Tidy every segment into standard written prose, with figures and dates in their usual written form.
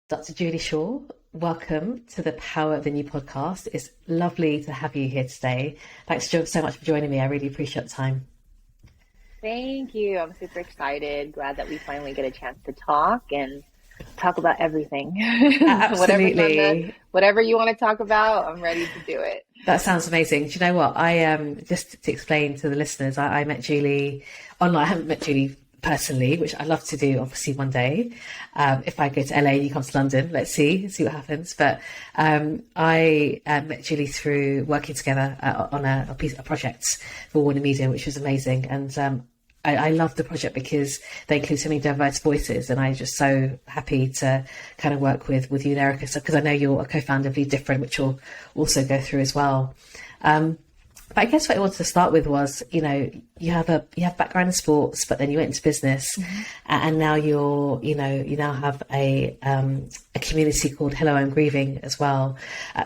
Dr. Julie Shaw, welcome to the Power of the New podcast. It's lovely to have you here today. Thanks so much for joining me. I really appreciate the time. Thank you. I'm super excited. Glad that we finally get a chance to talk and talk about everything. Whatever's on Absolutely. whatever you want to talk about, I'm ready to do it. That sounds amazing. Do you know what? Just to explain to the listeners, I met Julie online. I haven't met Julie personally, which I'd love to do obviously one day. If I go to LA and you come to London, let's see what happens. But I met Julie through working together on a project for Warner Media, which was amazing. And I love the project because they include so many diverse voices, and I'm just so happy to kind of work with you and Erica, because I know you're a co-founder of Be Different, which we'll also go through as well. But I guess what I wanted to start with was, you have background in sports, but then you went into business, and now you now have a community called Hello, I'm Grieving as well,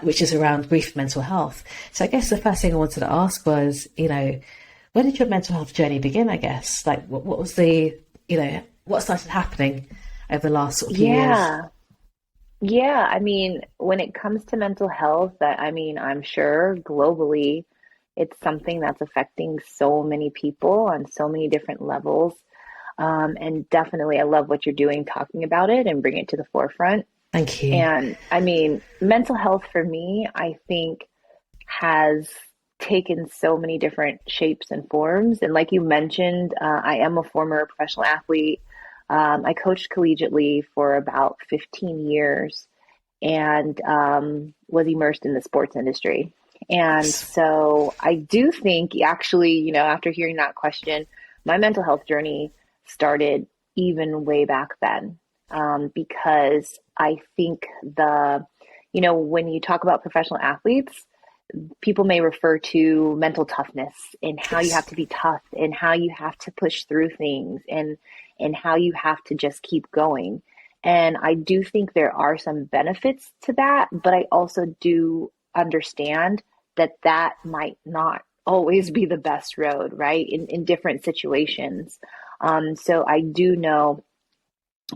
which is around grief and mental health. So I guess the first thing I wanted to ask was, where did your mental health journey begin, I guess? Like, what was what started happening over the last sort of few years? Yeah. I mean, when it comes to mental health, I'm sure globally, it's something that's affecting so many people on so many different levels. And definitely, I love what you're doing, talking about it and bringing it to the forefront. Thank you. And I mean, mental health for me, I think has taken so many different shapes and forms. And like you mentioned, I am a former professional athlete. I coached collegiately for about 15 years and was immersed in the sports industry. And so I do think actually, after hearing that question, my mental health journey started even way back then, because I think when you talk about professional athletes, people may refer to mental toughness and how you have to be tough and how you have to push through things and how you have to just keep going. And I do think there are some benefits to that, but I also do understand that might not always be the best road, right? In different situations. So I do know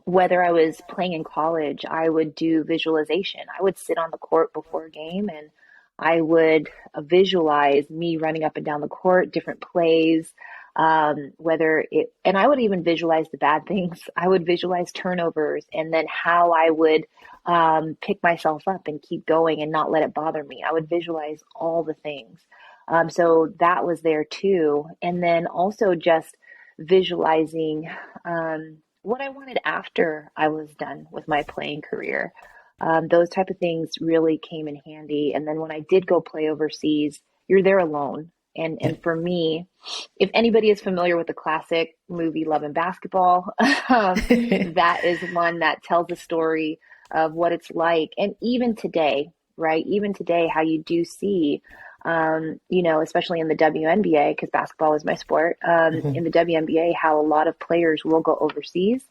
whether I was playing in college, I would do visualization. I would sit on the court before a game and I would visualize me running up and down the court, different plays, and I would even visualize the bad things. I would visualize turnovers and then how I would pick myself up and keep going and not let it bother me. I would visualize all the things. So that was there too. And then also just visualizing what I wanted after I was done with my playing career. Those type of things really came in handy. And then when I did go play overseas, you're there alone. And for me, if anybody is familiar with the classic movie Love and Basketball, that is one that tells a story of what it's like. And even today, right? Even today, how you do see, especially in the WNBA, because basketball is my sport, in the WNBA, how a lot of players will go overseas.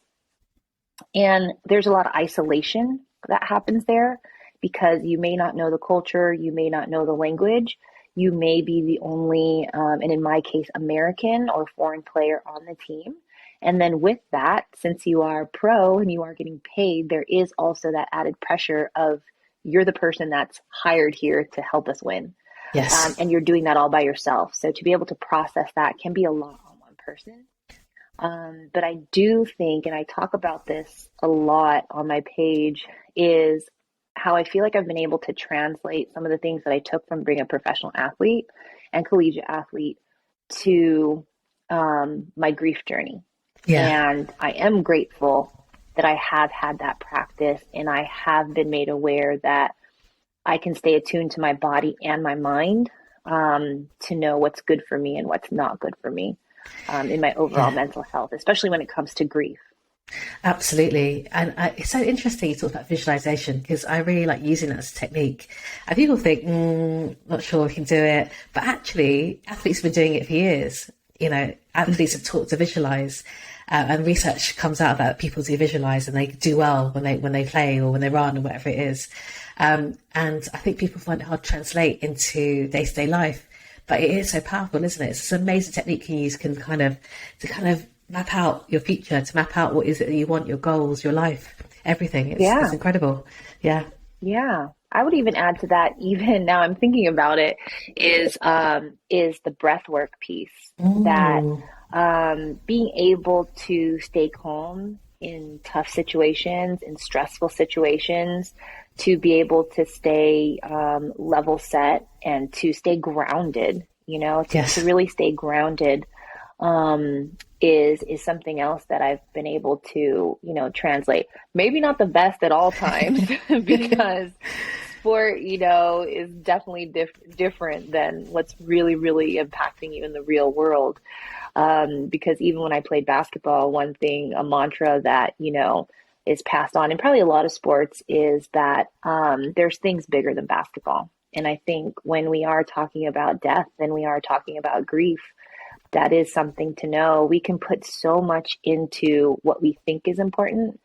And there's a lot of isolation that happens there because you may not know the culture, you may not know the language, you may be the only, and in my case, American or foreign player on the team. And then with that, since you are pro and you are getting paid, there is also that added pressure of you're the person that's hired here to help us win. Yes. And you're doing that all by yourself. So to be able to process that can be a lot on one person. But I do think, and I talk about this a lot on my page, is how I feel like I've been able to translate some of the things that I took from being a professional athlete and collegiate athlete to my grief journey. Yeah. And I am grateful that I have had that practice and I have been made aware that I can stay attuned to my body and my mind to know what's good for me and what's not good for me in my overall mental health, especially when it comes to grief. Absolutely. And it's so interesting you talk about visualization because I really like using it as a technique. And people think, not sure we can do it. But actually, athletes have been doing it for years. Athletes have taught to visualize. And research comes out that people do visualize and they do well when they play or when they run or whatever it is. And I think people find it hard to translate into day-to-day life. But it is so powerful, isn't it? It's an amazing technique you use to kind of map out your future, to map out what is it that you want, your goals, your life everything. It's Yeah. incredible. Yeah. Yeah. I would even add to that, even now I'm thinking about it, is the breath work piece that Mm, being able to stay calm in tough situations, in stressful situations, to be able to stay level set and to stay grounded, to yes. really stay grounded is something else that I've been able to, translate. Maybe not the best at all times because sport, is definitely different than what's really, really impacting you in the real world. Because even when I played basketball, one thing, a mantra that, is passed on in probably a lot of sports is that there's things bigger than basketball. And I think when we are talking about death and we are talking about grief, that is something to know. We can put so much into what we think is important,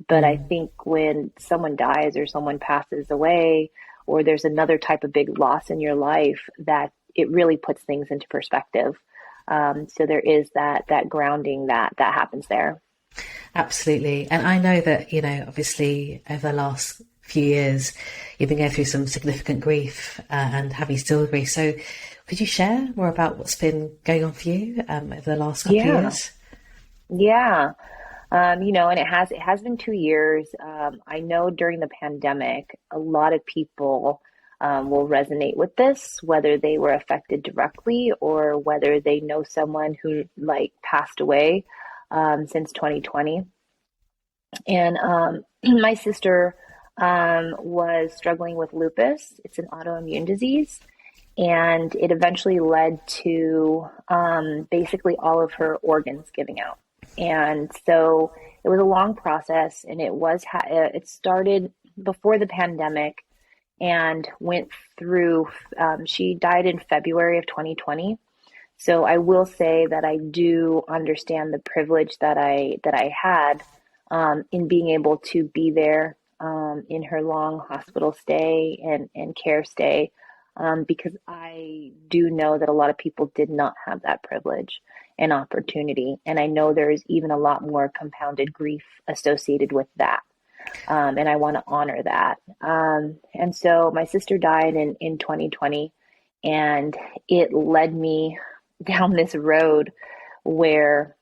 but I Mm, think when someone dies or someone passes away, or there's another type of big loss in your life, that it really puts things into perspective. So there is that grounding that happens there. absolutely. And I know that, obviously over the last few years, you've been going through some significant grief and having still grief. So could you share more about what's been going on for you over the last couple of Yeah, years? yeah. And it has been 2 years. I know during the pandemic, a lot of people will resonate with this, whether they were affected directly or whether they know someone who like passed away since 2020. And my sister was struggling with lupus. It's an autoimmune disease, and it eventually led to basically all of her organs giving out. And so it was a long process, and it started before the pandemic and went through. She died in February of 2020. So I will say that I do understand the privilege that I had in being able to be there in her long hospital stay and care stay, because I do know that a lot of people did not have that privilege and opportunity. And I know there's even a lot more compounded grief associated with that. And I want to honor that. And so my sister died in 2020, and it led me down this road where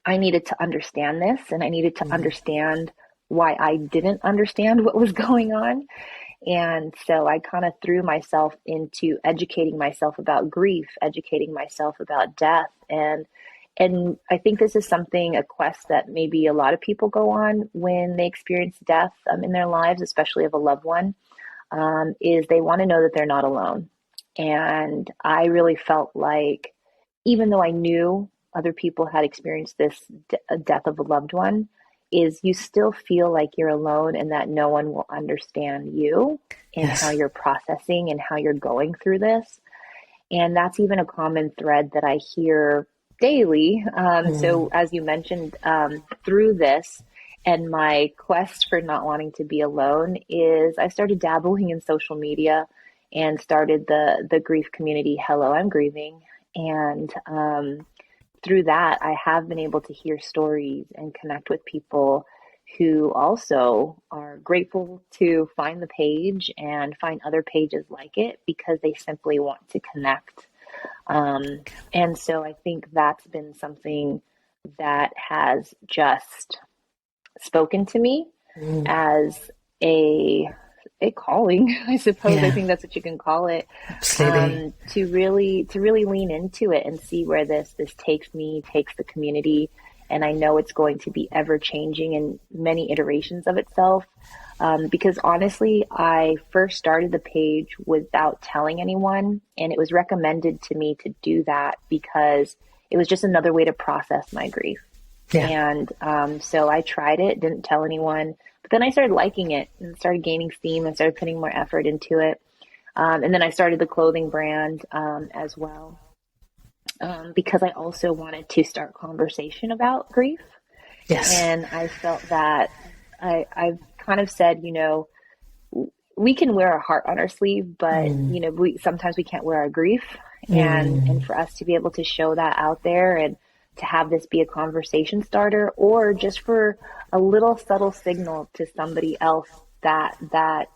I needed to understand this and I needed to Mm, understand why I didn't understand what was going on. And so I kind of threw myself into educating myself about grief, educating myself about death. And I think this is something, a quest that maybe a lot of people go on when they experience death in their lives, especially of a loved one, is they want to know that they're not alone. And I really felt like, even though I knew other people had experienced this death of a loved one, is you still feel like you're alone and that no one will understand you and how yes. you're processing and how you're going through this. And that's even a common thread that I hear daily. So, Mm, as you mentioned, through this and my quest for not wanting to be alone, is I started dabbling in social media and started the grief community. Hello, I'm grieving. And through that, I have been able to hear stories and connect with people who also are grateful to find the page and find other pages like it because they simply want to connect. And so I think that's been something that has just spoken to me mm, as a a calling, I suppose. I yeah, think that's what you can call it. absolutely. To really lean into it and see where this takes me, takes the community. And I know it's going to be ever changing in many iterations of itself. Because honestly, I first started the page without telling anyone, and it was recommended to me to do that because it was just another way to process my grief. Yeah. And so I tried it, didn't tell anyone, but then I started liking it and started gaining steam and started putting more effort into it. And then I started the clothing brand as well, because I also wanted to start conversation about grief. Yes. And I felt that I've kind of said, we can wear our heart on our sleeve, but Mm, we sometimes we can't wear our grief. And mm, for us to be able to show that out there and to have this be a conversation starter, or just for a little subtle signal to somebody else that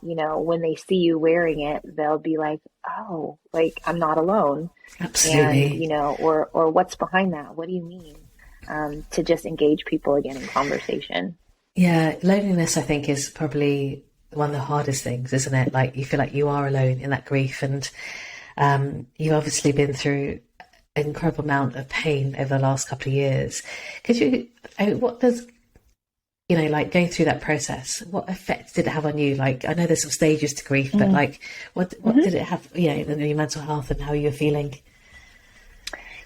when they see you wearing it, they'll be like, oh, like I'm not alone. And Absolutely. or what's behind that, what do you mean? To just engage people again in conversation. Yeah, loneliness, I think, is probably one of the hardest things, isn't it? Like you feel like you are alone in that grief, and you've obviously been through an incredible amount of pain over the last couple of years. Could you, I mean, what does, like going through that process, what effect did it have on you? Like, I know there's some stages to grief, but Mm. like, what hmm did it have, on your mental health and how you're feeling?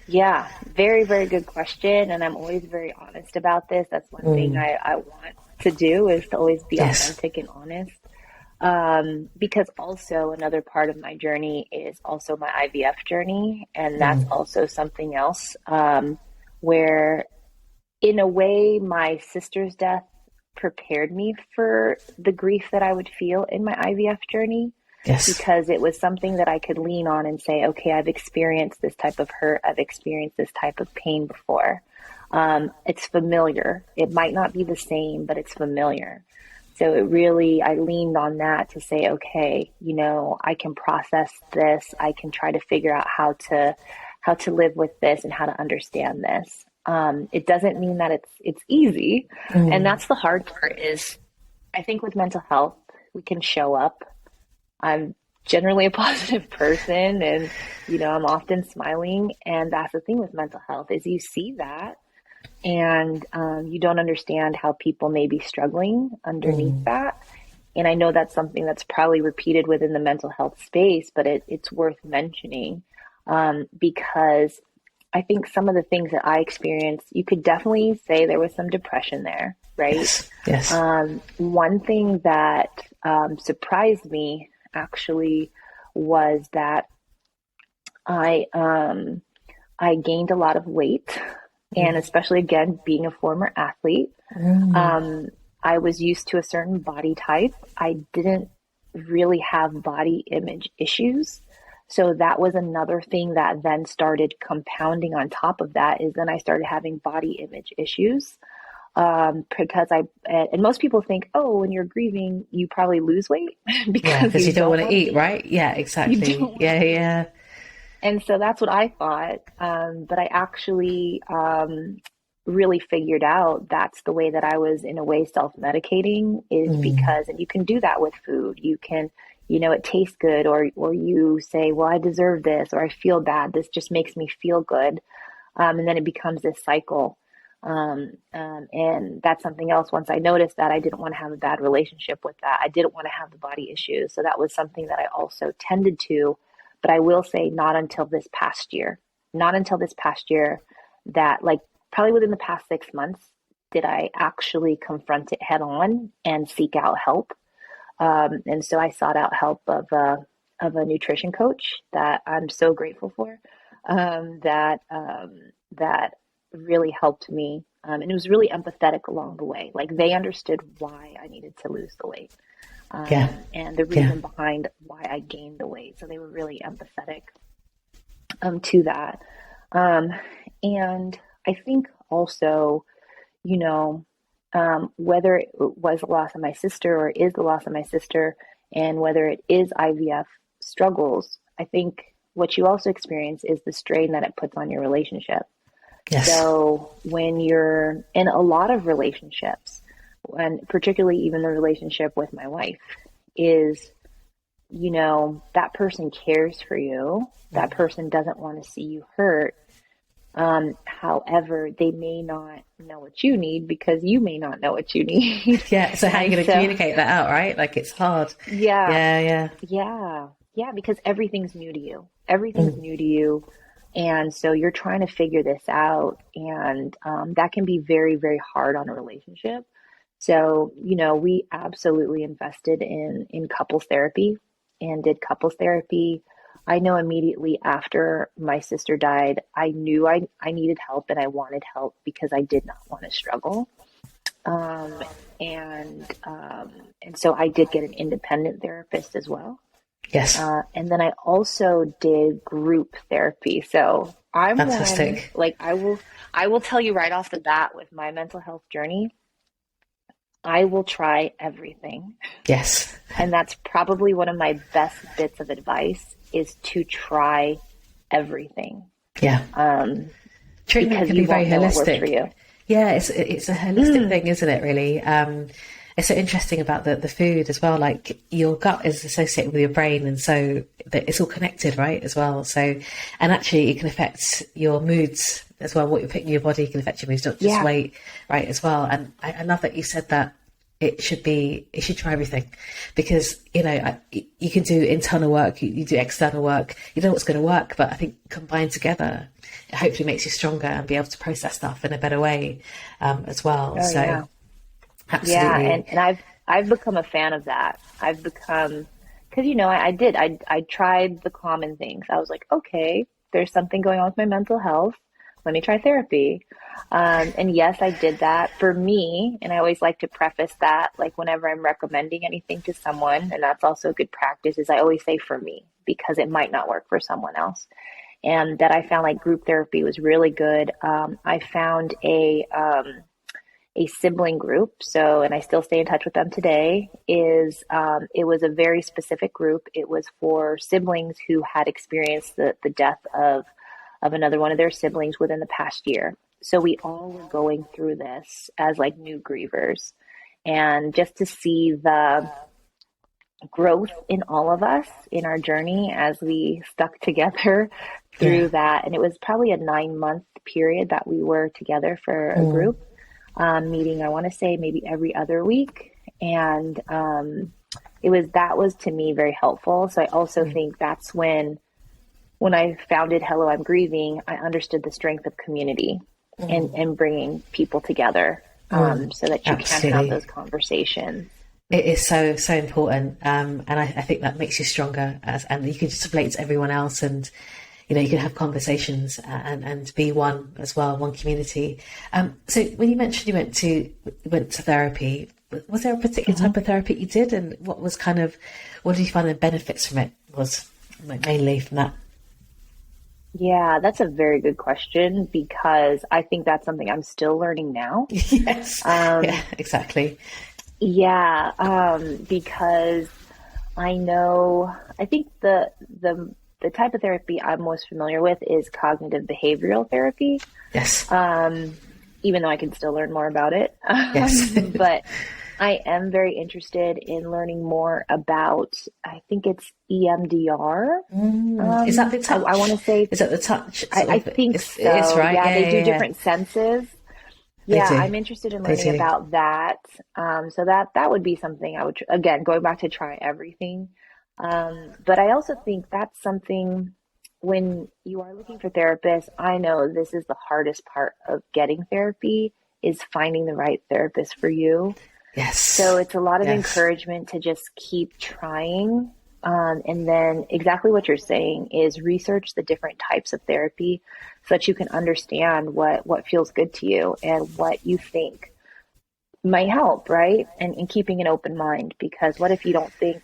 Yeah, very, very good question. And I'm always very honest about this. That's one thing Mm, I want to do, is to always be yes. authentic and honest. Because also another part of my journey is also my IVF journey. And that's Mm, also something else, where in a way, my sister's death prepared me for the grief that I would feel in my IVF journey, yes. because it was something that I could lean on and say, okay, I've experienced this type of hurt, I've experienced this type of pain before. It's familiar. It might not be the same, but it's familiar. So it really, I leaned on that to say, okay, I can process this. I can try to figure out how to live with this and how to understand this. It doesn't mean that it's easy, and Mm, that's the hard part. Is I think with mental health, we can show up. I'm generally a positive person, and I'm often smiling, and that's the thing with mental health, is you see that, and you don't understand how people may be struggling underneath mm, that. And I know that's something that's probably repeated within the mental health space, but it's worth mentioning, because I think some of the things that I experienced, you could definitely say there was some depression there, right? yes. Yes. One thing that surprised me actually was that I I gained a lot of weight, and Mm, especially again being a former athlete, mm, um, I was used to a certain body type. I didn't really have body image issues. So that was another thing that then started compounding on top of that, is then I started having body image issues. Because and most people think, oh, when you're grieving, you probably lose weight yeah, because because you you don't don't want to want to eat, gain, right? Yeah, you exactly. don't want to Yeah, gain. yeah. And so that's what I thought. But I actually really figured out that's the way that I was, in a way, self-medicating, is Mm, because, and you can do that with food. You can, it tastes good, or you say, well, I deserve this, or I feel bad. This just makes me feel good. And then it becomes this cycle. And that's something else. Once I noticed that, I didn't want to have a bad relationship with that. I didn't want to have the body issues. So that was something that I also tended to. But I will say, not until this past year, not until this past year, that, like, probably within the past 6 months, did I actually confront it head on and seek out help. And so I sought out help of a nutrition coach that I'm so grateful for. That really helped me, and it was really empathetic along the way. Like, they understood why I needed to lose the weight, yeah, and the yeah. reason behind why I gained the weight. So they were really empathetic, to that. Um, and I think also, you know, whether it was the loss of my sister, or is the loss of my sister, and whether it is IVF struggles, I think what you also experience is the strain that it puts on your relationship. Yes. So when you're in a lot of relationships, and particularly even the relationship with my wife, is, that person cares for you. That person doesn't want to see you hurt. However, they may not know what you need, because you may not know what you need. Yeah. So how are you And going to so, communicate that out, right? Like it's hard. yeah, Yeah, yeah. yeah, yeah, because everything's new to you. Everything's Mm, new to you. And so you're trying to figure this out. And that can be very, very hard on a relationship. So, we absolutely invested in couples therapy, and did couples therapy. I know immediately after my sister died, I knew I needed help, and I wanted help, because I did not want to struggle. Um, and so I did get an independent therapist as well. Yes. And then I also did group therapy. So I'm one, Fantastic. like I will tell you right off the bat with my mental health journey, I will try everything. Yes. And that's probably one of my best bits of advice is to try everything. Yeah. Um, Treatment because can you be very won't know what works for holistic. you. Yeah, it's a holistic thing, isn't it, really? It's so interesting about the food as well. Like your gut is associated with your brain, and so it's all connected, right, as well. So, and actually it can affect your moods as well. What you're putting in your body can affect your moods, not just Yeah. weight, right, as well. And I love that you said that it should try everything, because you can do internal work, you do external work, you know what's going to work, but I think combined together it hopefully makes you stronger and be able to process stuff in a better way, as well. Oh So yeah. Yeah, absolutely. and I've become a fan of that. I've become because I tried the common things. I was like, okay, there's something going on with my mental health. Let me try therapy. And yes, I did that for me. And I always like to preface that, like whenever I'm recommending anything to someone, and that's also a good practice, is I always say for me because it might not work for someone else. And that I found like group therapy was really good. I found a sibling group. So, and I still stay in touch with them today. It was a very specific group. It was for siblings who had experienced the death of another one of their siblings within the past year. So we all were going through this as like new grievers, and just to see the growth in all of us in our journey as we stuck together Yeah. through that. And it was probably a 9 month period that we were together for a Mm. group meeting, I want to say maybe every other week. And that was to me very helpful. So I also think that's when I founded Hello, I'm Grieving, I understood the strength of community and bringing people together, so that you can have Absolutely. those conversations. It is so, so important. And I think that makes you stronger, and you can just relate to everyone else, and, you can have conversations, and be one as well, one community. So when you mentioned you went to therapy, was there a particular type of therapy you did? And what did you find the benefits from it was, like, mainly from that? Yeah, that's a very good question because I think that's something I'm still learning now. Yes. Um, Yeah, exactly. yeah, because I think the type of therapy I'm most familiar with is cognitive behavioral therapy. Yes. Even though I can still learn more about it. Yes. But I am very interested in learning more about, I think it's EMDR. Is that the I want touch? to say, Is that the touch I sort of? think It is, so. right? Yeah, Yeah, they yeah, do yeah. different senses. They Yeah, do. I'm interested in They learning do. about that. So that would be something I would, again, going back to try everything. But I also think that's something when you are looking for therapists, I know this is the hardest part of getting therapy is finding the right therapist for you. So Yes. it's a lot of Yes. encouragement to just keep trying. And then exactly what you're saying is research the different types of therapy so that you can understand what feels good to you and what you think might help, right? And keeping an open mind, because what if you don't think,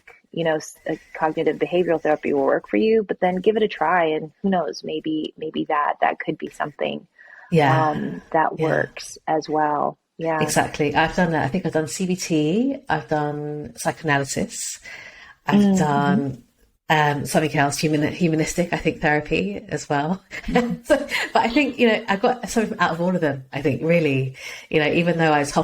a cognitive behavioral therapy will work for you, but then give it a try and who knows, maybe that could be something Yeah. that Yeah. works as well. Yeah. Exactly. I've done that. I think I've done CBT. I've done psychoanalysis. I've Mm-hmm. done something else, humanistic, I think, therapy as well. But I think, I got something out of all of them. I think, really, even though I wasn't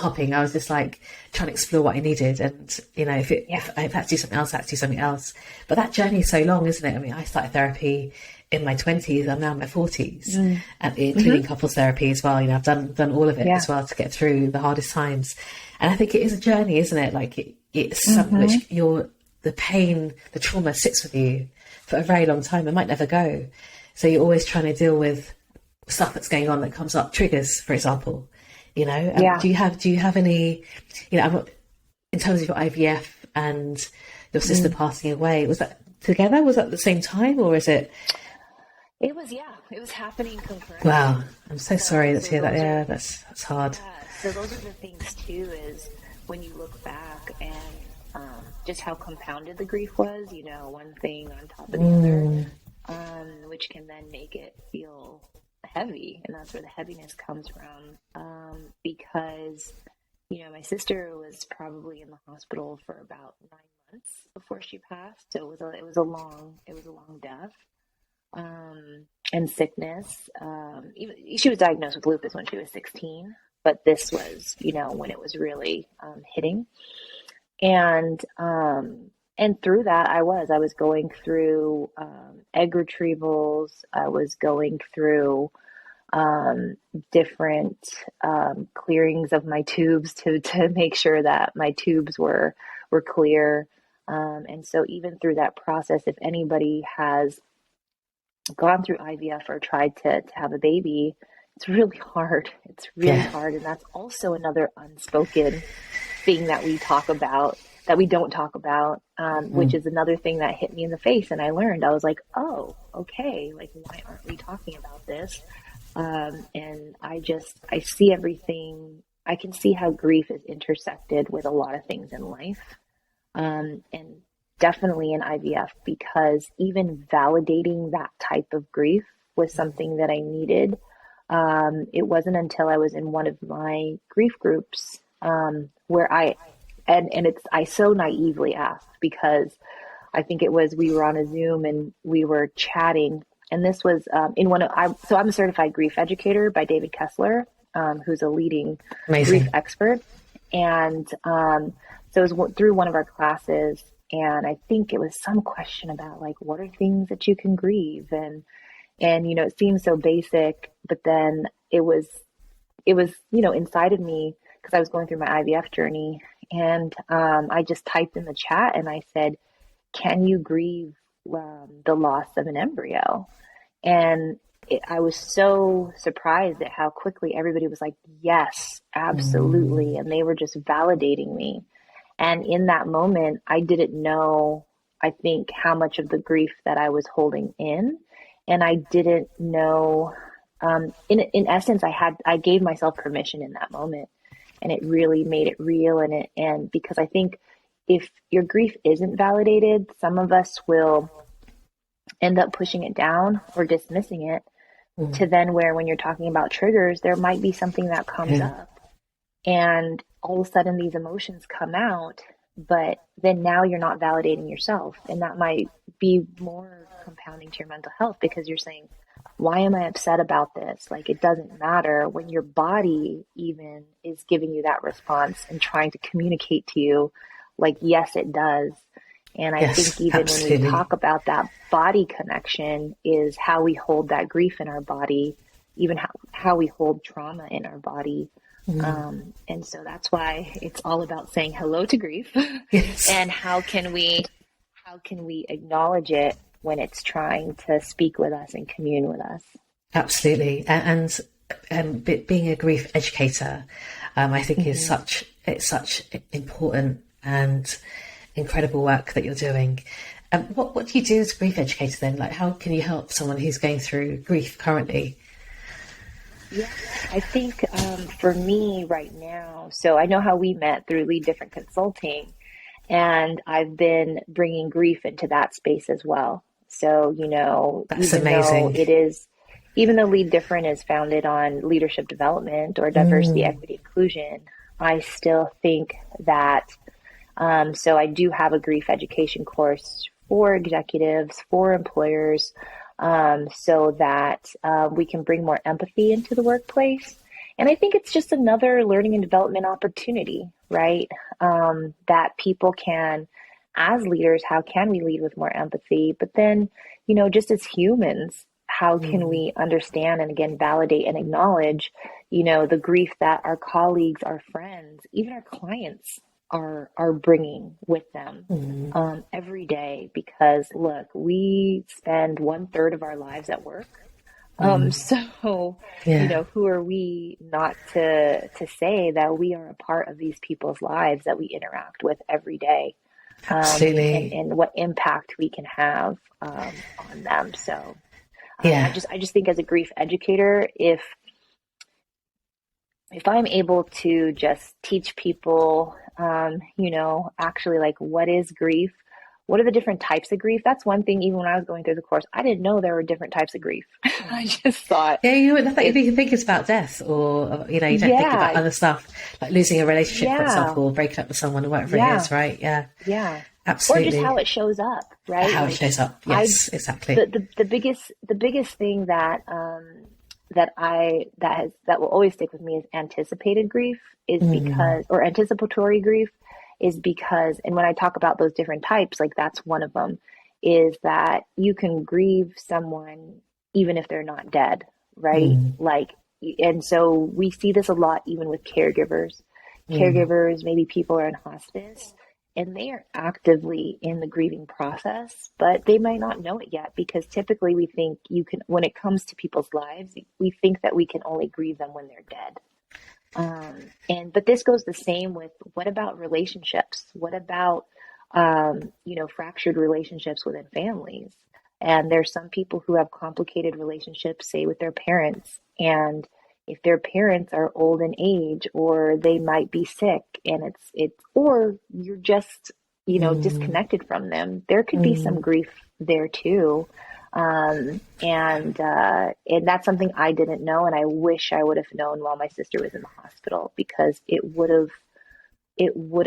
hopping, I was just like trying to explore what I needed. And, Yeah. if I had to do something else, I had to do something else. But that journey is so long, isn't it? I mean, I started therapy in my 20s. I'm now in my 40s, and including Mm-hmm. couples therapy as well. I've done all of it Yeah. as well to get through the hardest times. And I think it is a journey, isn't it? Like it's something Mm-hmm. which the pain, the trauma sits with you for a very long time. It might never go. So you're always trying to deal with stuff that's going on that comes up, triggers, for example. Yeah. Do you have any, in terms of your IVF and your sister Mm. passing away, was that together? Was that at the same time, or is it? It was happening Wow, concurrently. I'm so So, sorry to so hear that. those are, Yeah, that's hard. yeah, so those are the things too, is when you look back and just how compounded the grief was, one thing on top of the other, Mm, which can then make it feel heavy. And that's where the heaviness comes from. Because, my sister was probably in the hospital for about 9 months before she passed. So it was a long death. And sickness. Even, she was diagnosed with lupus when she was 16, but this was, when it was really hitting. And through that, I was going through egg retrievals. I was going through different clearings of my tubes to make sure that my tubes were clear. And so even through that process, if anybody has gone through IVF or tried to have a baby, it's really hard. It's really yeah. hard. And that's also another unspoken thing that we talk about, that we don't talk about, which Mm, is another thing that hit me in the face. And I learned, I was like, oh, okay. Like, why aren't we talking about this? And I see everything. I can see how grief is intersected with a lot of things in life. And definitely in IVF, because even validating that type of grief was something that I needed. It wasn't until I was in one of my grief groups, where I so naively asked, because I think it was, we were on a Zoom and we were chatting, and this was in one of so I'm a certified grief educator by David Kessler, who's a leading grief amazing. expert, and so it was through one of our classes, and I think it was some question about, like, what are things that you can grieve, and it seems so basic, but then it was inside of me, because I was going through my IVF journey, and I just typed in the chat and I said, can you grieve the loss of an embryo? And I was so surprised at how quickly everybody was like, yes, absolutely. Mm, And they were just validating me. And in that moment, I didn't know, I think, how much of the grief that I was holding in. And I didn't know, in essence, I gave myself permission in that moment, and it really made it real. And because I think if your grief isn't validated, some of us will end up pushing it down or dismissing it, to mm, then where, when you're talking about triggers, there might be something that comes yeah. up, and all of a sudden these emotions come out, but then now you're not validating yourself, and that might be more compounding to your mental health, because you're saying, why am I upset about this? Like, it doesn't matter, when your body even is giving you that response and trying to communicate to you, like, yes, it does. And I think Yes, even when we absolutely. talk about that body connection, is how we hold that grief in our body, even how we hold trauma in our body. Mm, And so that's why it's all about saying hello to grief, yes, and how can we acknowledge it when it's trying to speak with us and commune with us. absolutely. Being a grief educator, I think is Hmm. such important and incredible work that you're doing. What do you do as a grief educator then? Like, how can you help someone who's going through grief currently? Yeah, I think for me right now, so I know how we met through Lead Different Consulting, and I've been bringing grief into that space as well. So, That's amazing. even though Lead Different is founded on leadership development or diversity, Mm, equity, inclusion, I still think that, so I do have a grief education course for executives, for employers, so that we can bring more empathy into the workplace. And I think it's just another learning and development opportunity, right? That people can, as leaders, how can we lead with more empathy? But then, just as humans, how can mm, we understand and, again, validate and acknowledge, the grief that our colleagues, our friends, even our clients are bringing with them mm, every day? Because look, we spend 1/3 of our lives at work. mm. So, Yeah, who are we not to say that we are a part of these people's lives that we interact with every day, and absolutely. and what impact we can have on them. So, I Yeah. just think, as a grief educator, if I'm able to just teach people actually like what is grief? What are the different types of grief? That's one thing, even when I was going through the course, I didn't know there were different types of grief. I just thought Yeah, you wouldn't think it's, you think it's about death, or you don't think about yeah, other stuff like losing a relationship, for yeah, example, or breaking up with someone, or whatever it yeah, is, right? Yeah, yeah. Or just how absolutely. it shows up, right? How it Like shows up. I, Yes, exactly. the biggest thing that will always stick with me is anticipated grief is Mm, because, or anticipatory grief is because, and when I talk about those different types, like that's one of them, is that you can grieve someone even if they're not dead, right? mm, Like, and so we see this a lot even with caregivers. mm, Maybe people are in hospice and they are actively in the grieving process, but they might not know it yet because typically we think you can, when it comes to people's lives, we think that we can only grieve them when they're dead. But this goes the same with what about relationships? What about, fractured relationships within families? And there's some people who have complicated relationships, say with their parents. And if their parents are old in age, or they might be sick, and or you're just, mm, disconnected from them, there could be some mm. grief there too. And that's something I didn't know, and I wish I would have known while my sister was in the hospital because it would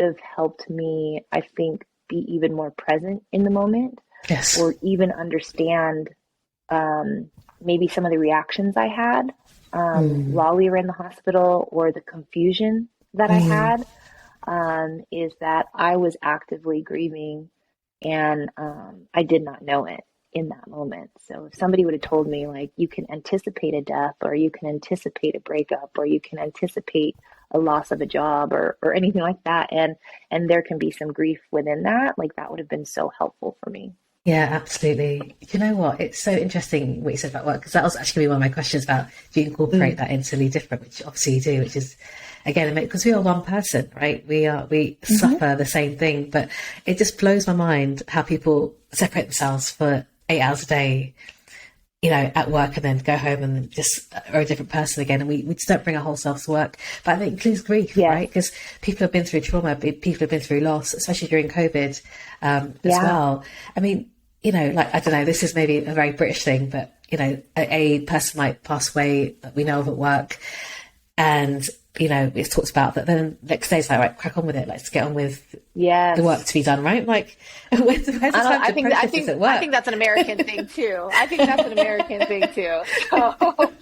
have helped me, I think, be even more present in the moment, Yes. or even understand maybe some of the reactions I had Mm, while we were in the hospital, or the confusion that I mm. had, is that I was actively grieving, and I did not know it in that moment. So if somebody would have told me, like, you can anticipate a death, or you can anticipate a breakup, or you can anticipate a loss of a job, or anything like that, and there can be some grief within that, like that would have been so helpful for me. Yeah, absolutely. You know what? It's so interesting what you said about work, because that was actually one of my questions about, do you incorporate Mm, that into Lead Different, which obviously you do, which is again, because we are one person, right? We hmm. suffer the same thing, but it just blows my mind how people separate themselves for 8 hours a day, at work, and then go home and just are a different person again. And we just don't bring our whole selves to work. But that includes grief, Yes. right? Because people have been through trauma, people have been through loss, especially during COVID, as Yeah. well. I mean, like, I don't know, this is maybe a very British thing, but, a person might pass away that we know of at work, and it's talked about that. Then next day it's like, right, crack on with it. Let's get on with the work Yes. to be done, right? Like, where's the I don't, time to process this at I work? think that's an American thing too. I think that's an American thing too. So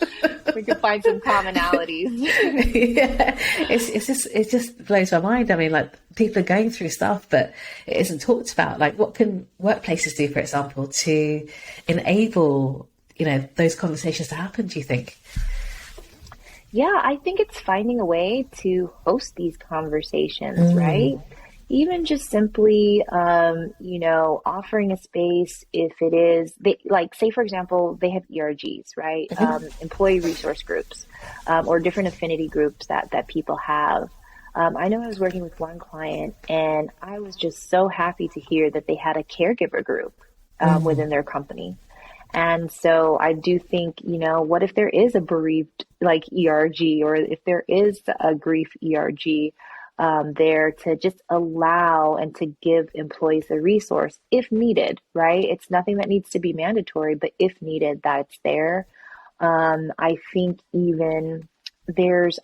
we can find some commonalities. Yeah, it just blows my mind. I mean, like, people are going through stuff, but it isn't talked about. Like, what can workplaces do, for example, to enable those conversations to happen? Do you think? Yeah, I think it's finding a way to host these conversations, right? Mm, Even just simply, offering a space if it is, they, like, say, for example, they have ERGs, right? Employee resource groups, or different affinity groups that people have. I know I was working with one client, and I was just so happy to hear that they had a caregiver group mm, within their company. And so I do think, what if there is a bereaved like ERG, or if there is a grief ERG there, to just allow and to give employees the resource if needed, right? It's nothing that needs to be mandatory, but if needed, that it's there. I think even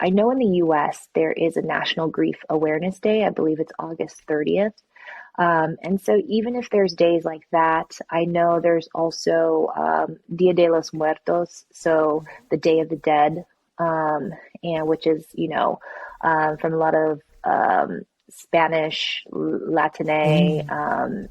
I know in the US, there is a National Grief Awareness Day. I believe it's August 30th. And so even if there's days like that, I know there's also Dia de los Muertos, so the Day of the Dead, and which is, from a lot of Spanish, Latine, mm,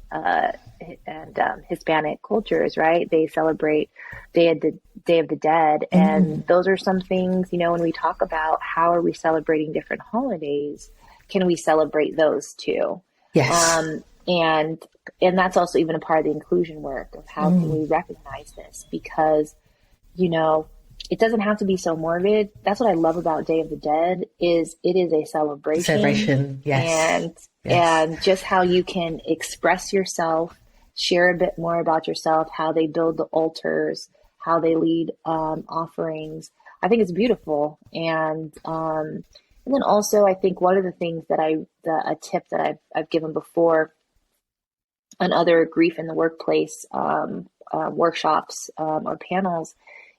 and Hispanic cultures, right? They celebrate Day of the Dead, and mm. those are some things, when we talk about how are we celebrating different holidays, can we celebrate those too? Yes. And that's also even a part of the inclusion work of how can Mm. we recognize this, because you know it doesn't have to be so morbid. That's what I love about Day of the Dead, is it is a celebration, Celebration. Yes. and Yes. just how you can express yourself, share a bit more about yourself, how they build the altars, how they lead offerings. I think it's beautiful, And then also, I think one of the things that a tip that I've given before on other grief in the workplace workshops or panels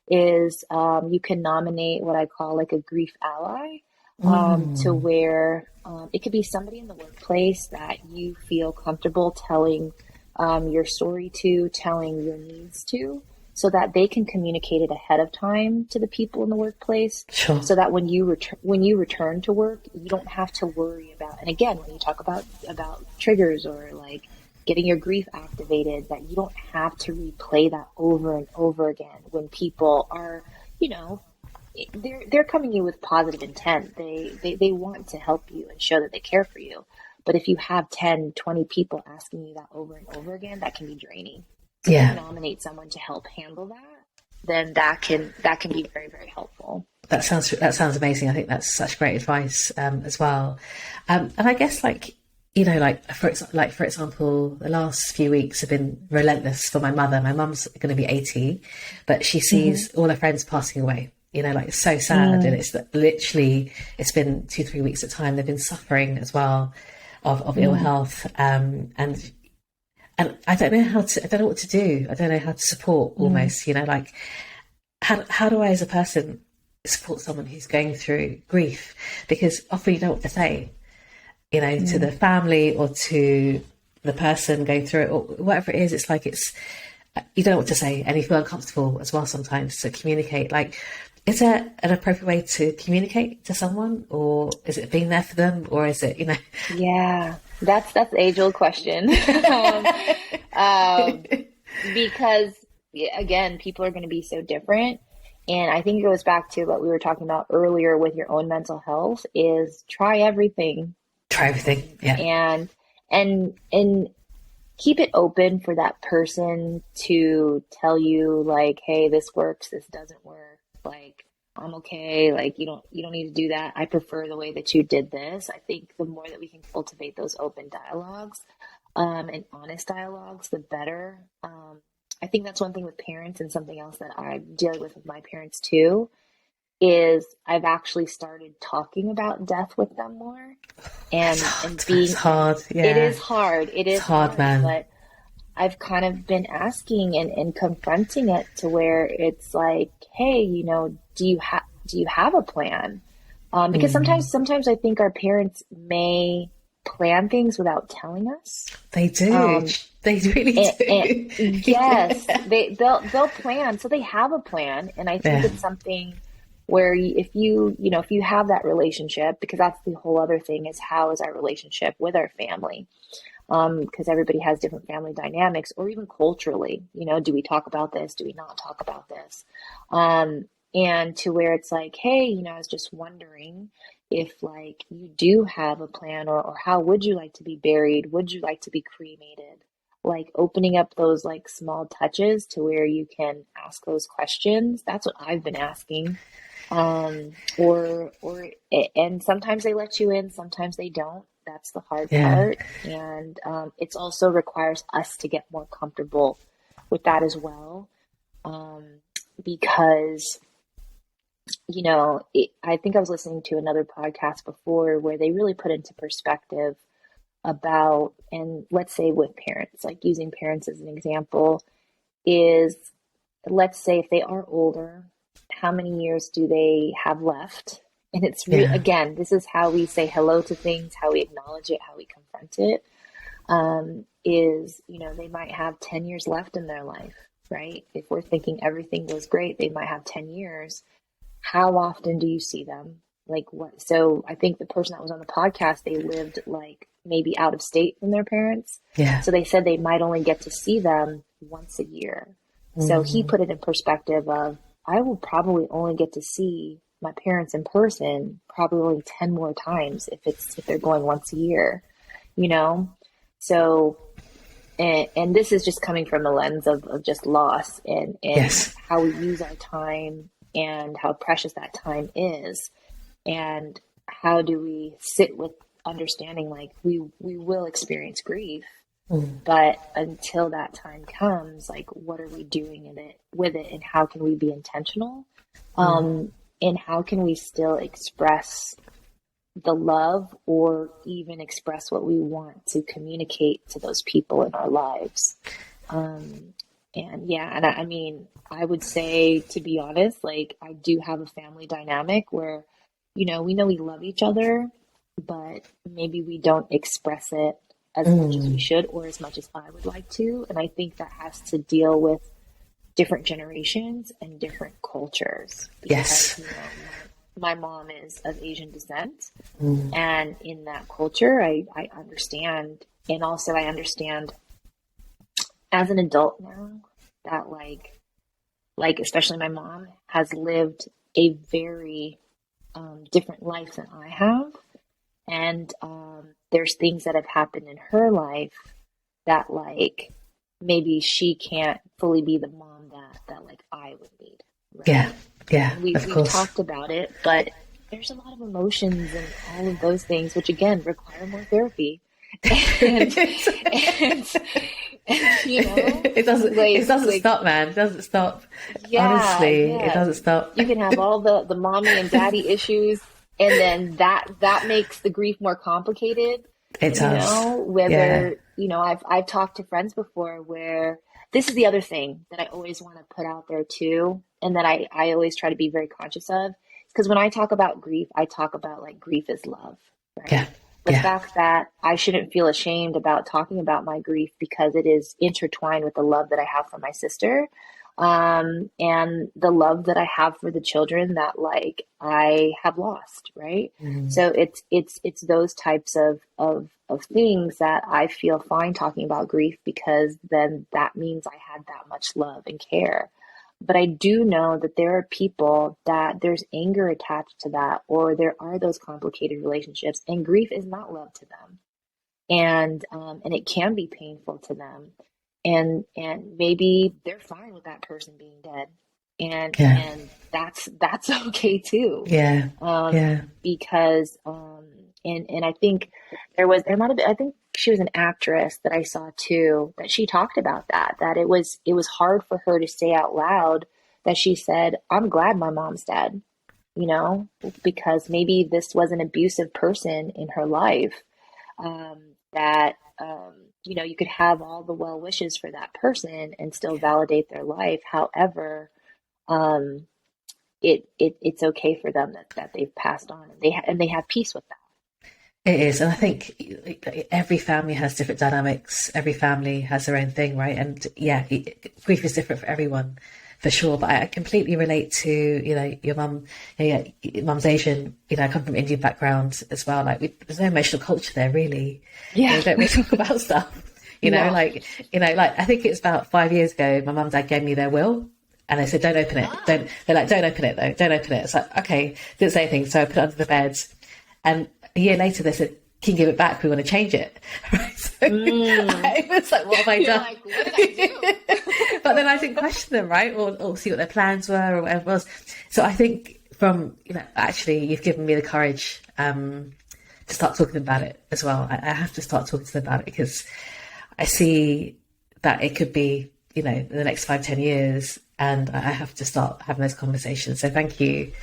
is you can nominate what I call like a grief ally, to Mm, where it could be somebody in the workplace that you feel comfortable telling your story to, telling your needs to, so that they can communicate it ahead of time to the people in the workplace, sure. so that when you return to work, you don't have to worry about. And again, when you talk about triggers or like getting your grief activated, that you don't have to replay that over and over again when people are, you know, they're coming to you with positive intent. They want to help you and show that they care for you. But if you have 10, 20 people asking you that over and over again, that can be draining. So if you Yeah. nominate someone to help handle that, then that can be very, very helpful. That sounds amazing. I think that's such great advice as well. And I guess like for example, the last few weeks have been relentless for my mother. My mum's going to be 80, but she Mm-hmm. sees all her friends passing away. Like it's so sad, and Mm, it's literally it's been 2-3 weeks at a time. They've been suffering as well of ill mm, health, and I don't know what to do. I don't know how to support mm, almost. Like how do I, as a person, support someone who's going through grief? Because often you don't know what to say, to mm. the family or to the person going through it or whatever it is. It's like you don't know what to say and you feel uncomfortable as well sometimes to communicate. Like, is there an appropriate way to communicate to someone, or is it being there for them, or is it, Yeah, that's the age old question. Um, because again, people are going to be so different. And I think it goes back to what we were talking about earlier with your own mental health is try everything, try everything? Yeah. and and keep it open for that person to tell you like, hey, this works, this doesn't work. Like, I'm okay. Like, you don't need to do that. I prefer the way that you did this. I think the more that we can cultivate those open dialogues, and honest dialogues, the better. I think that's one thing with parents, and something else that I'm dealing with my parents too, is I've actually started talking about death with them more, It's and hard. It's being, hard. it Yeah. is hard. It It's is hard, hard, man. but I've kind of been asking and confronting it to where it's like, hey, do you have a plan? Because Mm. sometimes I think our parents may plan things without telling us. They do. Um, They really and do. yes, Yeah. they'll plan, so they have a plan, and I think Yeah. it's something where if you have that relationship, because that's the whole other thing is how is our relationship with our family, because everybody has different family dynamics, or even culturally, do we talk about this? Do we not talk about this? And to where it's like, hey, I was just wondering if like you do have a plan, or how would you like to be buried? Would you like to be cremated? Like opening up those like small touches to where you can ask those questions. That's what I've been asking. And sometimes they let you in, sometimes they don't. That's the hard Yeah. part. And it's also requires us to get more comfortable with that as well. Um, because, I think I was listening to another podcast before where they really put into perspective about, and let's say with parents, like using parents as an example, is let's say if they are older, how many years do they have left? And it's Yeah. again, this is how we say hello to things, how we acknowledge it, how we confront it. Is, they might have 10 years left in their life, right? If we're thinking everything was great, they might have 10 years. How often do you see them? Like what? So I think the person that was on the podcast, they lived like maybe out of state from their parents. Yeah. So they said they might only get to see them once a year. So he Mm. put it in perspective of, I will probably only get to see my parents in person probably only 10 more times if they're going once a year, you know? So, and this is just coming from the lens of just loss and Yes. how we use our time and how precious that time is. And how do we sit with understanding like we will experience grief, Mm. but until that time comes, like what are we doing in it with it, and how can we be intentional? Mm. And how can we still express the love or even express what we want to communicate to those people in our lives. Um, and yeah, and I mean, I would say, to be honest, like I do have a family dynamic where, we know we love each other, but maybe we don't express it as much as we Mm. should or as much as I would like to. And I think that has to deal with different generations and different cultures because, Yes. my mom is of Asian descent. Mm. And in that culture, I understand. And also, I understand as an adult now that, like especially my mom has lived a very different life than I have. And there's things that have happened in her life that, like, maybe she can't fully be the mom that like I would need, Yeah. right? Yeah. And Of we've course. talked about it, but there's a lot of emotions and all of those things, which again require more therapy. And and, and It doesn't like stop, man. It doesn't stop. yeah, Honestly, it yeah. doesn't stop. You can have all the mommy and daddy issues, and then that makes the grief more complicated. It does. Yeah. Whether, I've talked to friends before where this is the other thing that I always want to put out there too, and that I always try to be very conscious of. Because when I talk about grief, I talk about like grief is love, Yeah. right? The Yeah. fact that I shouldn't feel ashamed about talking about my grief because it is intertwined with the love that I have for my sister, and the love that I have for the children that like I have lost, right? Mm. So it's those types of things that I feel fine talking about grief because then that means I had that much love and care. But I do know that there are people that there's anger attached to that, or there are those complicated relationships, and grief is not love to them, and it can be painful to them, and maybe they're fine with that person being dead, Yeah. and that's okay too, Yeah. Yeah. because and I think there might have been, I think she was an actress that I saw too, that she talked about that it was hard for her to say out loud that she said, I'm glad my mom's dead, you know, because maybe this was an abusive person in her life, um, that you could have all the well wishes for that person and still validate their life. However, um, it's okay for them that they've passed on, and they have peace with that. It is, and I think every family has different dynamics. Every family has their own thing, right? And yeah, grief is different for everyone, for sure. But I completely relate to your mum. Yeah, your mum's Asian. I come from Indian background as well. Like there's no emotional culture there, really. Yeah, We don't really talk about stuff. no. Like I think it's about 5 years ago. My mum and dad gave me their will. And they said, don't open it. Ah. Don't open it though. Don't open it. It's like, okay, didn't say anything. So I put it under the bed. And a year later, they said, can you give it back? We want to change it. Right? So I was like, what have I You're done? like, what did I do? But then I didn't question them, right? Or see what their plans were or whatever it was. So I think actually, you've given me the courage to start talking about it as well. I have to start talking to them about it because I see that it could be, in the next 5, 10 years, and I have to start having those conversations. So thank you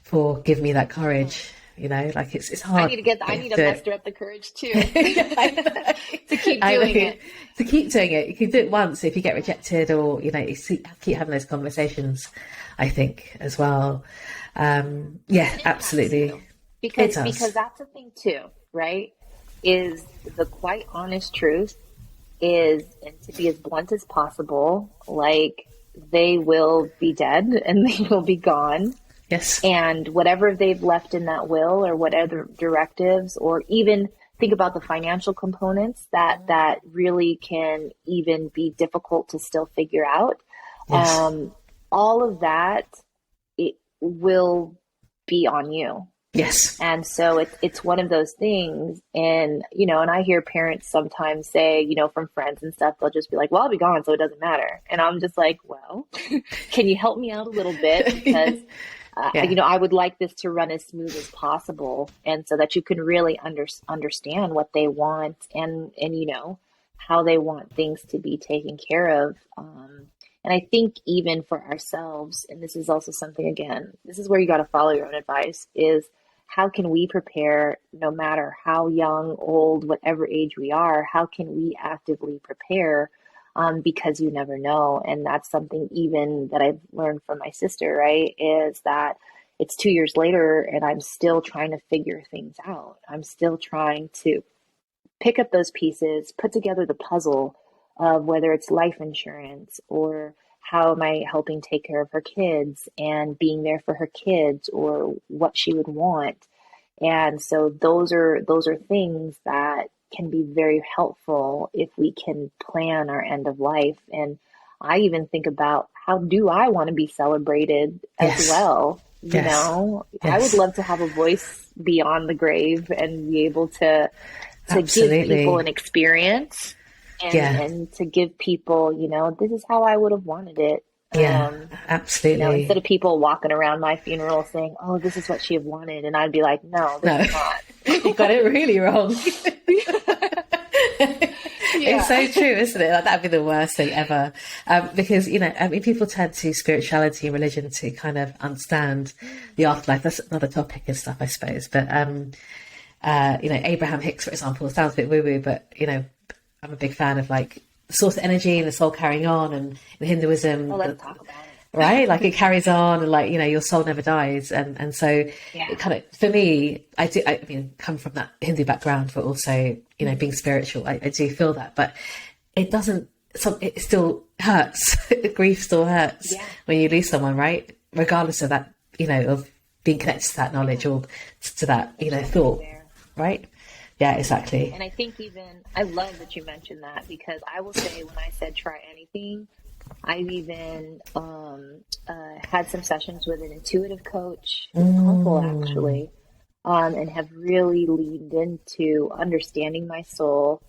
for giving me that courage. Like it's hard. I need to do it. muster up the courage too I to keep know. doing it. To keep doing it. You can do it once if you get rejected, or keep having those conversations. I think as well. Yeah, It has absolutely. to. It Because does. that's the thing too, right? Is the quite honest truth is, and to be as blunt as possible, like they will be dead and they will be gone. Yes. And whatever they've left in that will, or whatever directives, or even think about the financial components that really can even be difficult to still figure out. Yes. All of that, it will be on you. Yes. And so it's one of those things. And, and I hear parents sometimes say, from friends and stuff, they'll just be like, well, I'll be gone, so it doesn't matter. And I'm just like, well, can you help me out a little bit? Because, Yeah. I would like this to run as smooth as possible. And so that you can really understand what they want, and how they want things to be taken care of. And I think even for ourselves, and this is also something, again, this is where you got to follow your own advice, is how can we prepare no matter how young, old, whatever age we are? How can we actively prepare? Because you never know. And that's something even that I've learned from my sister, right? Is that it's 2 years later and I'm still trying to figure things out. I'm still trying to pick up those pieces, put together the puzzle of whether it's life insurance or how am I helping take care of her kids and being there for her kids or what she would want. And so those are things that can be very helpful if we can plan our end of life. And I even think about how do I want to be celebrated as Yes. well? Yes. I would Yes. love to have a voice beyond the grave and be able to give people an Absolutely. experience Yeah. and to give people, this is how I would have wanted it. Yeah. Instead Absolutely. of people walking around my funeral saying, "Oh, this is what she wanted," and I'd be like, "No, this No, is not." you got it really wrong. It's Yeah. so true, isn't it? Like, that'd be the worst thing ever. Because, I mean, people turn to spirituality and religion to kind of understand the afterlife. That's another topic and stuff, I suppose. But, Abraham Hicks, for example, sounds a bit woo-woo, but, I'm a big fan of like the source of energy and the soul carrying on. And in Oh, Hinduism, let's talk about it. right? Like it carries on and like, your soul never dies. And so Yeah. it kind of, for me, I mean, come from that Hindu background, but also, being spiritual, I do feel that, but it doesn't, it still hurts. Grief still hurts Yeah. when you lose someone, right? Regardless of that, of being connected to that knowledge or to that, thought, There. right? Yeah, exactly. And I think I love that you mentioned that because I will say when I said try anything, I've even had some sessions with an intuitive coach, a couple actually, and have really leaned into understanding my soul,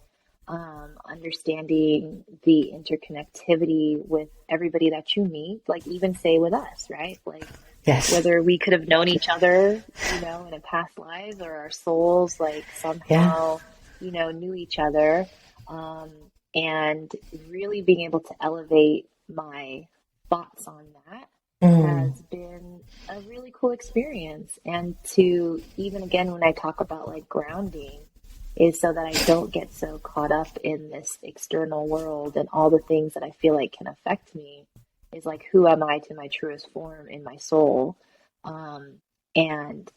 understanding the interconnectivity with everybody that you meet, like even say with us, right? Like Yes. whether we could have known each other, in a past lives or our souls, like Yeah. somehow, knew each other. Um, and really being able to elevate my thoughts on that has been a really cool experience. And to even again, when I talk about like grounding, is so that I don't get so caught up in this external world and all the things that I feel like can affect me is like, who am I to my truest form in my soul? And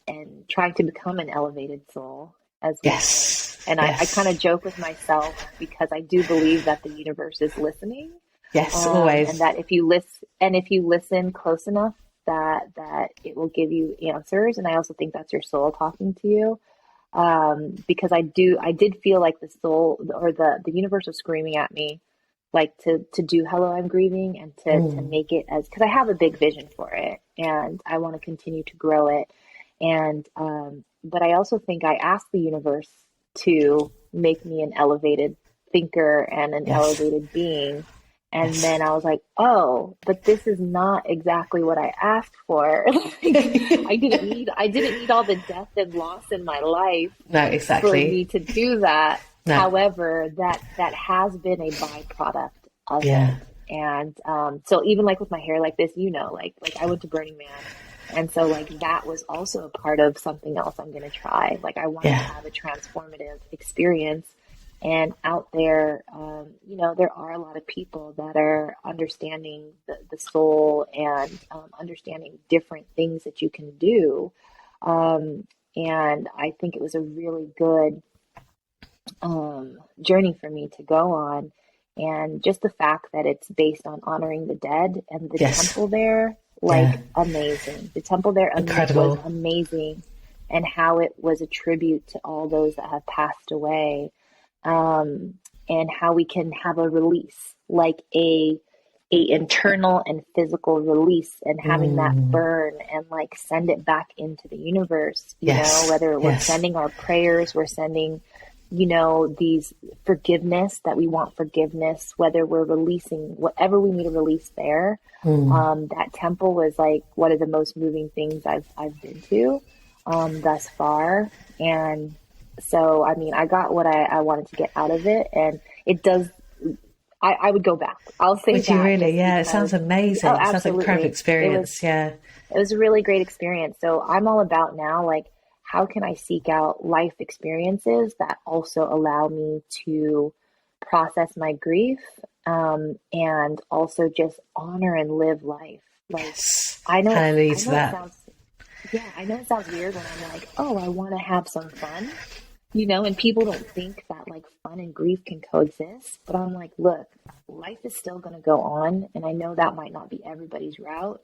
trying to become an elevated soul as well. Yes. And I kind of Yes. joke with myself because I do believe that the universe is listening. Yes. And Always. that if you listen close enough, that it will give you answers. And I also think that's your soul talking to you. Because I did feel like the soul or the universe was screaming at me, like to do Hello, I'm Grieving and to make it as, because I have a big vision for it and I want to continue to grow it. And, but I also think I asked the universe to make me an elevated thinker and an Yes. elevated being. And Yes. then I was like, oh, but this is not exactly what I asked for. Like, I didn't need all the death and loss in my life No, for me exactly. to do that. No. However, that has been a byproduct of it. Yeah. And so even like with my hair like this, like I went to Burning Man. And so like that was also a part of something else I'm going to try. Like I want to Yeah. have a transformative experience. And out there, there are a lot of people that are understanding the soul and understanding different things that you can do. And I think it was a really good journey for me to go on. And just the fact that it's based on honoring the dead and the Yes. temple there, Yeah. like amazing. The temple there was Incredible. amazing, and how it was a tribute to all those that have passed away, and how we can have a release, like a internal and physical release, and having that burn and like send it back into the universe. Yes. Whether we're Yes. sending our prayers, we're sending these forgiveness that we want forgiveness, whether we're releasing whatever we need to release there. That temple was like one of the most moving things I've been to thus far. And so, I mean, I got what I wanted to get out of it, and it does. I would go back. I'll say Would you that really? just Yeah. It sounds because, oh, amazing. It sounds like a incredible absolutely. experience. Yeah. It was a really great experience. So I'm all about now, like, how can I seek out life experiences that also allow me to process my grief, and also just honor and live life. Like, Yes. I know, Hallelujah I to know it that. sounds, yeah, I know it sounds weird when I'm like, oh, I want to have some fun, you know, and people don't think that like fun and grief can coexist. But I'm like, look, life is still going to go on. And I know that might not be everybody's route,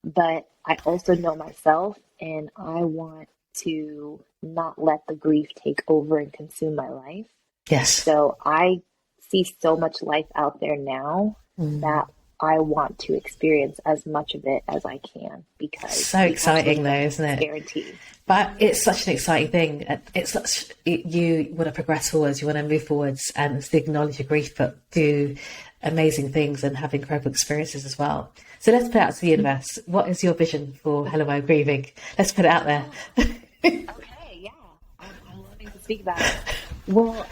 but I also know myself and I want to not let the grief take over and consume my life. Yes. So I see so much life out there now Mm. that I want to experience as much of it as I can because So we exciting absolutely though, nothing isn't is it? guaranteed. But it's such an exciting thing. It's such you want to progress forwards, you want to move forwards, and still acknowledge your grief, but do amazing things and have incredible experiences as well. So let's put it out to the universe. What is your vision for Hello, I'm Grieving? Let's put it out there. Oh, okay, yeah. I'm loving to speak about it. Well,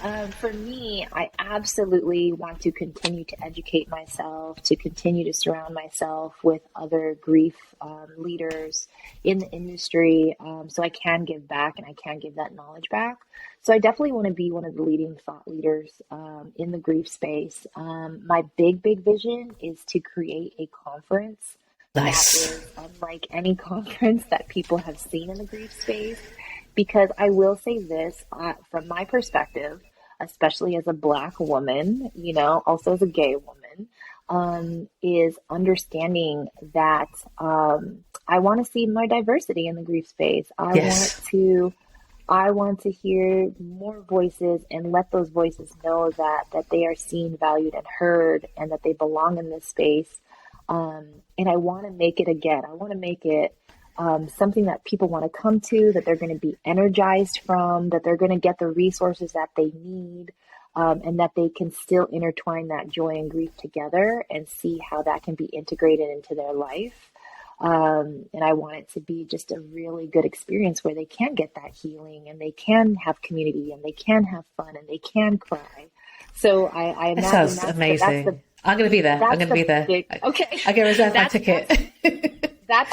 for me, I absolutely want to continue to educate myself, to continue to surround myself with other grief leaders in the industry, so I can give back and I can give that knowledge back. So I definitely want to be one of the leading thought leaders in the grief space. My big vision is to create a conference that Nice. is unlike any conference that people have seen in the grief space. Because I will say this, from my perspective, especially as a Black woman, you know, also as a gay woman, is understanding that I want to see more diversity in the grief space. Yes. I want to hear more voices and let those voices know that they are seen, valued, and heard, and that they belong in this space. And I want to make it again. I want to make it something that people want to come to, that they're going to be energized from, that they're going to get the resources that they need, and that they can still intertwine that joy and grief together and see how that can be integrated into their life. And I want it to be just a really good experience where they can get that healing and they can have community and they can have fun and they can cry. So I That imagine sounds amazing. I'm going to be there. I'm that's going to be the there. big okay. I can reserve my That's ticket.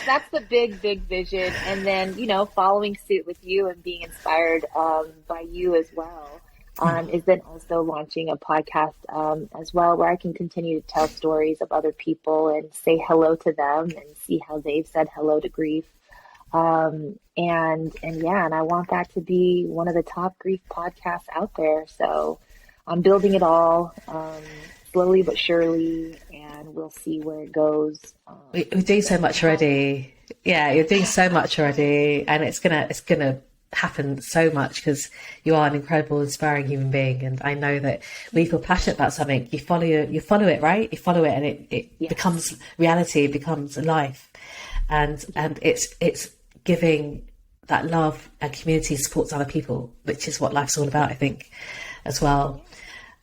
that's the big vision, and then you know following suit with you and being inspired by you as well, is then also launching a podcast as well where I can continue to tell stories of other people and say hello to them and see how they've said hello to grief, and yeah, and I want that to be one of the top grief podcasts out there. So I'm building it all, slowly but surely, and we'll see where it goes. We're doing so And much how, already. Yeah, you're doing so much right. already, and it's gonna happen so much because you are an incredible, inspiring human being. And I know that when you feel passionate about something, you follow it, right? You follow it, and it Yes. becomes reality. It becomes life, and Yeah. it's giving that love and community support to other people, which is what life's all about, I think, as well.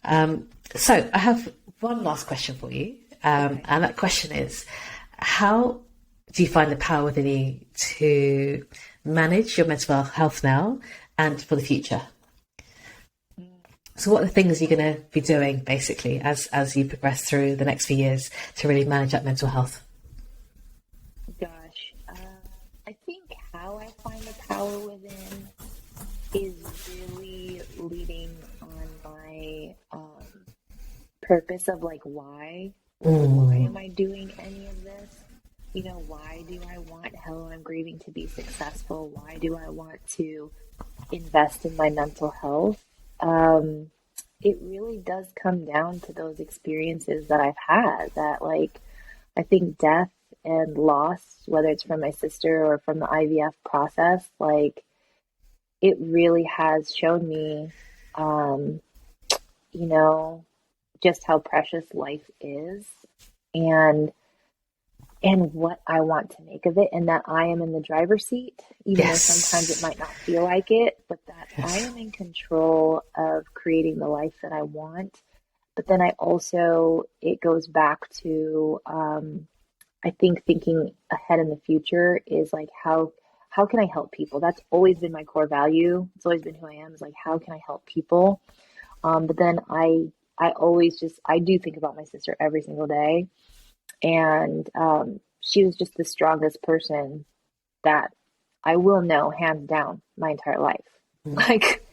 Yeah. So I have one last question for you, Okay. and that question is, how do you find the power within you to manage your mental health now and for the future? Mm, So what are the things you're going to be doing basically as you progress through the next few years to really manage that mental health? gosh. I think how I find the power within is really leading on my purpose of like why Mm, am I doing any of this? You know, why do I want Hello I'm Grieving to be successful? Why do I want to invest in my mental health? Um, it really does come down to those experiences that I've had that like I think death and loss, whether it's from my sister or from the IVF process, like it really has shown me, um, you know, just how precious life is and what I want to make of it and that I am in the driver's seat, even though sometimes it yes, might not feel like it, but that I yes, am in control of creating the life that I want. But then I also, it goes back to, I think thinking ahead in the future is like how can I help people? That's always been my core value. It's always been who I am. Is like how can I help people? But then I always just I do think about my sister every single day, and she was just the strongest person that I will know hands down my entire life. Like,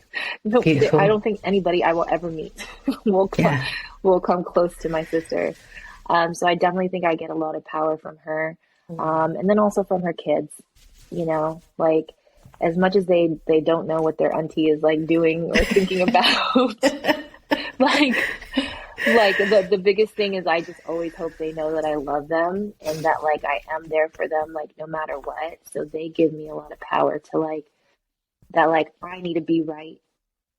no, I Beautiful. don't think anybody I will ever meet will come, Yeah. will come close to my sister. So I definitely think I get a lot of power from her. And then also from her kids, like as much as they don't know what their auntie is like doing or thinking about, like the biggest thing is I just always hope they know that I love them and that like I am there for them like no matter what. So they give me a lot of power to like that like I need to be right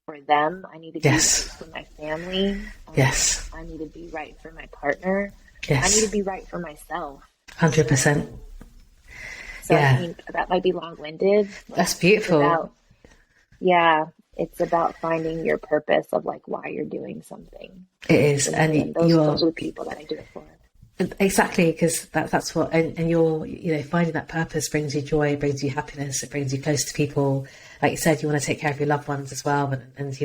for them. I need to be right Yes. for my family. Yes. I need to be right for my partner. I need to Yes. be right for myself. 100%. So I Yeah. mean that might be long-winded, but That's beautiful. it's about finding your purpose of like why you're doing something It is. for me, And and those are the people that I do it for. exactly, because that's what, and you're, finding that purpose brings you joy, brings you happiness, it brings you close to people. Like you said, you want to take care of your loved ones as well, and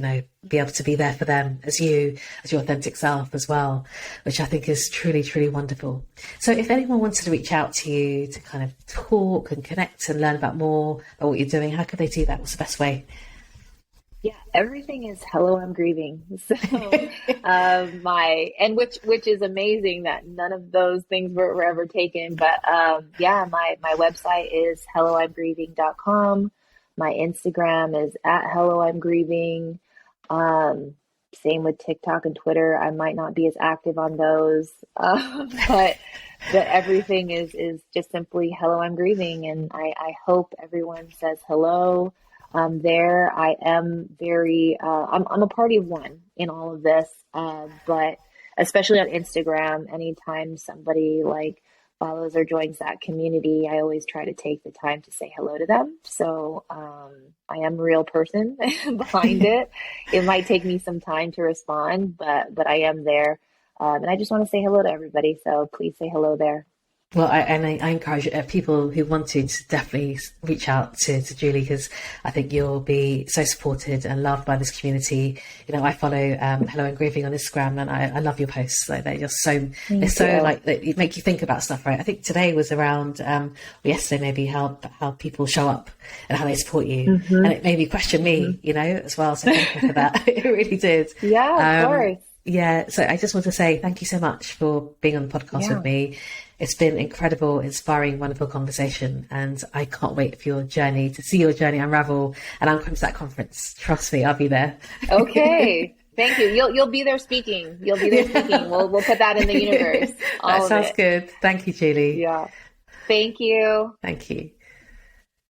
be able to be there for them as your authentic self as well, which I think is truly, truly wonderful. So if anyone wanted to reach out to you to kind of talk and connect and learn about more about what you're doing, how could they do that? What's the best way? Yeah, everything is hello, I'm grieving. So which is amazing that none of those things were ever taken. But yeah, my website is helloimgrieving.com. My Instagram is at hello, I'm grieving. Um, Same with TikTok and Twitter. I might not be as active on those, but everything is just simply hello, I'm grieving, and I hope everyone says hello. There, I am very, I'm a party of one in all of this, but especially on Instagram, anytime somebody like follows or joins that community, I always try to take the time to say hello to them. So, I am a real person behind it. It might take me some time to respond, but I am there. And I just want to say hello to everybody. So please say hello there. Well, I encourage people who want to definitely reach out to Julie, because I think you'll be so supported and loved by this community. I follow Hello and Grieving on Instagram, and I love your posts. Like they're just they're Thank so you. like they make you think about stuff, right? I think today was around or yesterday maybe how people show up and how they support you, Hmm. and it made me question Hmm. me, as well. So thank you for that. It really did. Yeah, of course. Yeah, so I just want to say thank you so much for being on the podcast with Yeah. me. It's been incredible, inspiring, wonderful conversation, and I can't wait for your journey, to see your journey unravel. And I'm coming to that conference. Trust me, I'll be there. Okay. Thank you. You'll be there speaking. You'll be there speaking. We'll put that in the universe. That All of sounds it. good. Thank you, Julie. Yeah. Thank you. Thank you.